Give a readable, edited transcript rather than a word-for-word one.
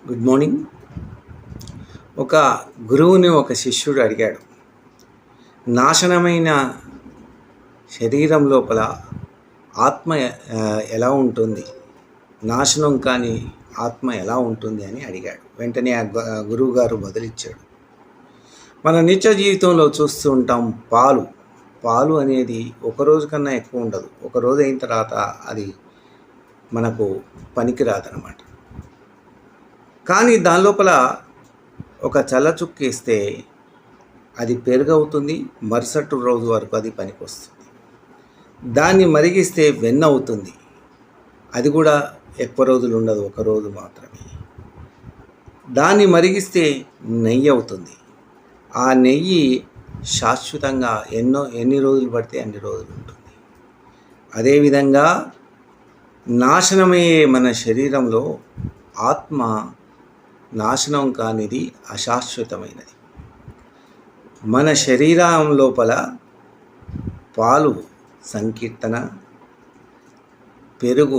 Good morning. ఒక గురువుని ఒక శిష్యుడు అడిగాడు, నాశనమైన శరీరం లోపల ఆత్మ ఎలా ఉంటుంది, నాశనం కాని ఆత్మ ఎలా ఉంటుంది అని అడిగాడు. వెంటనే ఆ గురువుగారు బదులిచ్చాడు, మన నిత్య జీవితంలో చూస్తూ ఉంటాం, పాలు అనేది ఒకరోజు కన్నా ఎక్కువ ఉండదు. ఒకరోజు అయిన తర్వాత అది మనకు పనికిరాదనమాట. కానీ దాని లోపల ఒక చల్ల చుక్కేస్తే అది పెరుగవుతుంది, మరుసటి రోజు వరకు అది పనికొస్తుంది. దాన్ని మరిగిస్తే వెన్న అవుతుంది, అది కూడా ఎక్కువ రోజులు ఉండదు, ఒక రోజు మాత్రమే. దాన్ని మరిగిస్తే నెయ్యి అవుతుంది, ఆ నెయ్యి శాశ్వతంగా ఎన్ని రోజులు పడితే అన్ని రోజులు ఉంటుంది. అదేవిధంగా నాశనమయ్యే మన శరీరంలో ఆత్మ నాశనం కానిది, అశాశ్వతమైనది. మన శరీరం లోపల పాలు సంకీర్తన, పెరుగు